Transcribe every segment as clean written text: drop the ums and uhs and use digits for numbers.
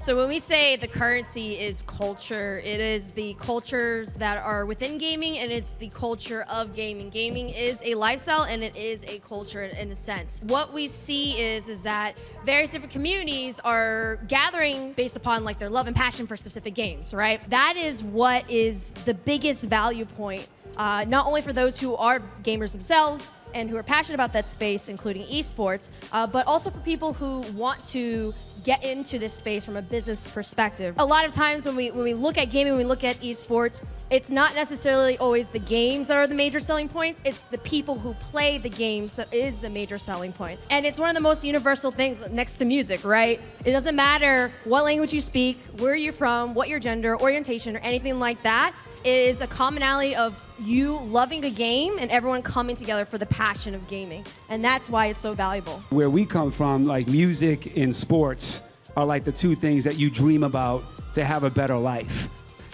So when we say the currency is culture, it is the cultures that are within gaming, and it's the culture of gaming. Gaming is a lifestyle, and it is a culture in a sense. What we see is that various different communities are gathering based upon like their love and passion for specific games, right? That is what is the biggest value point, not only for those who are gamers themselves and who are passionate about that space, including esports, but also for people who want to get into this space from a business perspective. A lot of times when we look at gaming, when we look at esports, it's not necessarily always the games that are the major selling points, it's the people who play the games that is the major selling point. And it's one of the most universal things next to music, right? It doesn't matter what language you speak, where you're from, what your gender, orientation, or anything like that. It is a commonality of you loving the game and everyone coming together for the passion of gaming. And that's why it's so valuable. Where we come from, like music and sports are like the two things that you dream about to have a better life.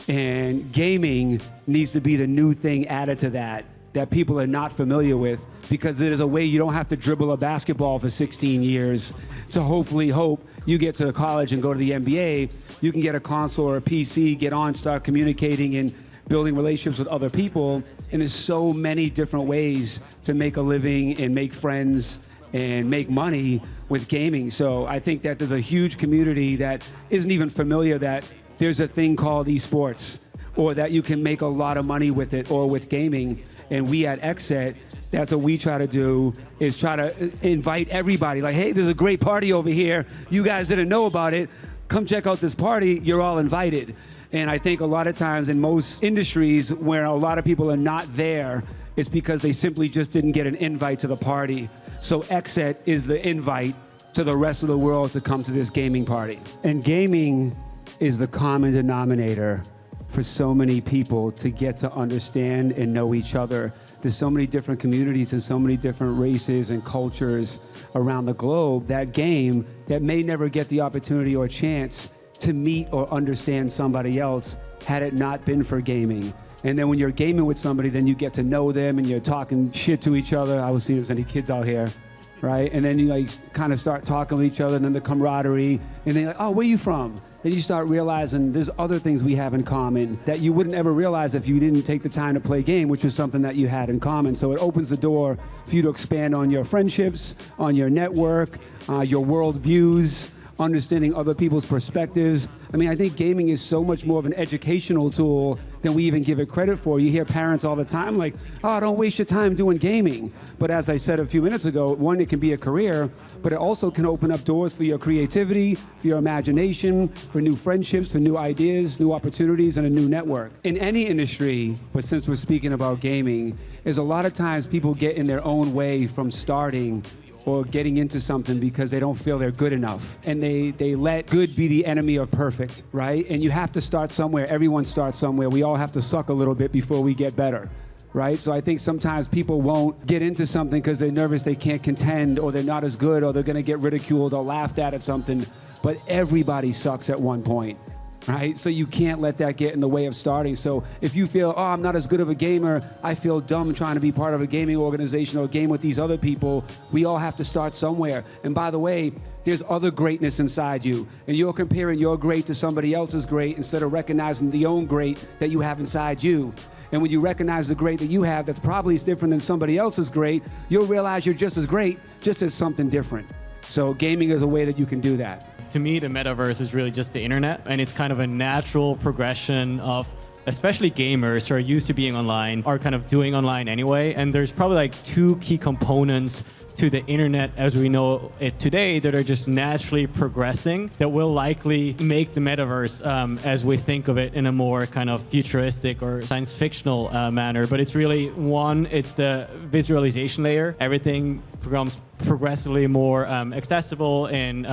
And gaming needs to be the new thing added to that people are not familiar with, because it is a way you don't have to dribble a basketball for 16 years to hopefully hope you get to college and go to the NBA. You can get a console or a PC, get on, start communicating and building relationships with other people. And there's so many different ways to make a living and make friends and make money with gaming. So I think that there's a huge community that isn't even familiar that there's a thing called esports, or that you can make a lot of money with it or with gaming. And we at XSET, that's what we try to do, is try to invite everybody. Like, hey, there's a great party over here. You guys didn't know about it. Come check out this party. You're all invited. And I think a lot of times in most industries where a lot of people are not there, it's because they simply just didn't get an invite to the party. So XSET is the invite to the rest of the world to come to this gaming party. And gaming is the common denominator for so many people to get to understand and know each other. There's so many different communities and so many different races and cultures around the globe, that game that may never get the opportunity or chance to meet or understand somebody else had it not been for gaming. And then when you're gaming with somebody, then you get to know them and you're talking shit to each other. I will see if there's any kids out here, right? And then you like kind of start talking to each other, and then the camaraderie, and then you're like, oh, where you from? Then you start realizing there's other things we have in common that you wouldn't ever realize if you didn't take the time to play game, which was something that you had in common. So it opens the door for you to expand on your friendships, on your network, your world views, understanding other people's perspectives. I mean, I think gaming is so much more of an educational tool than we even give it credit for. You hear parents all the time like, oh, don't waste your time doing gaming. But as I said a few minutes ago, one, it can be a career, but it also can open up doors for your creativity, for your imagination, for new friendships, for new ideas, new opportunities, and a new network. In any industry, but since we're speaking about gaming, is a lot of times people get in their own way from starting or getting into something because they don't feel they're good enough. And they let good be the enemy of perfect, right? And you have to start somewhere. Everyone starts somewhere. We all have to suck a little bit before we get better, right? So I think sometimes people won't get into something because they're nervous they can't contend, or they're not as good, or they're gonna get ridiculed or laughed at something. But everybody sucks at one point, right? So you can't let that get in the way of starting. So if you feel, oh, I'm not as good of a gamer, I feel dumb trying to be part of a gaming organization or game with these other people, we all have to start somewhere. And by the way, there's other greatness inside you, and you're comparing your great to somebody else's great instead of recognizing the own great that you have inside you. And when you recognize the great that you have that's probably different than somebody else's great, you'll realize you're just as great, just as something different. So gaming is a way that you can do that. To me, the metaverse is really just the internet, and it's kind of a natural progression of, especially gamers who are used to being online, are kind of doing online anyway. And there's probably like two key components to the internet as we know it today that are just naturally progressing that will likely make the metaverse as we think of it in a more kind of futuristic or science fictional manner. But it's really, one, it's the visualization layer. Everything becomes progressively more accessible in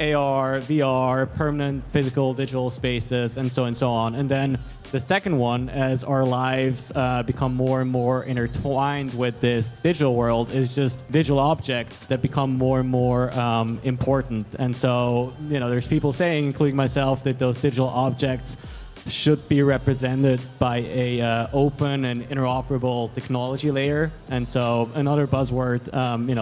AR, VR, permanent physical digital spaces, and so on. And then the second one, as our lives become more and more intertwined with this digital world, is just digital objects that become more and more important. And so, you know, there's people saying, including myself, that those digital objects should be represented by a open and interoperable technology layer. And so another buzzword,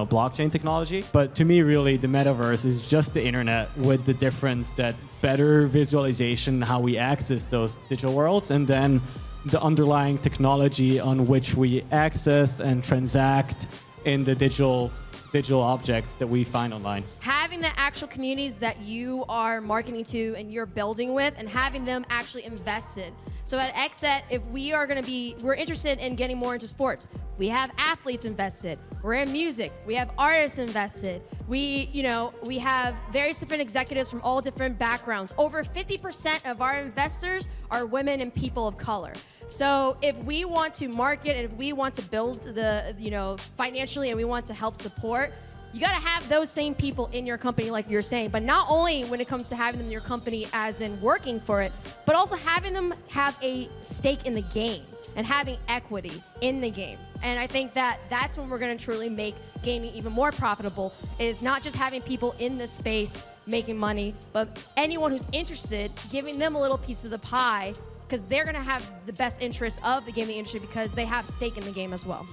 blockchain technology. But to me, really, the metaverse is just the internet with the difference that better visualization, how we access those digital worlds, and then the underlying technology on which we access and transact in the digital objects that we find online. Having the actual communities that you are marketing to and you're building with, and having them actually invested. So at XSET, if we're interested in getting more into sports, we have athletes invested. We're in music. We have artists invested. We have various different executives from all different backgrounds. Over 50% of our investors are women and people of color. So if we want to market and if we want to build financially and we want to help support, you got to have those same people in your company, like you're saying. But not only when it comes to having them in your company as in working for it, but also having them have a stake in the game and having equity in the game. And I think that's when we're going to truly make gaming even more profitable, is not just having people in this space making money, but anyone who's interested, giving them a little piece of the pie, because they're going to have the best interest of the gaming industry because they have stake in the game as well.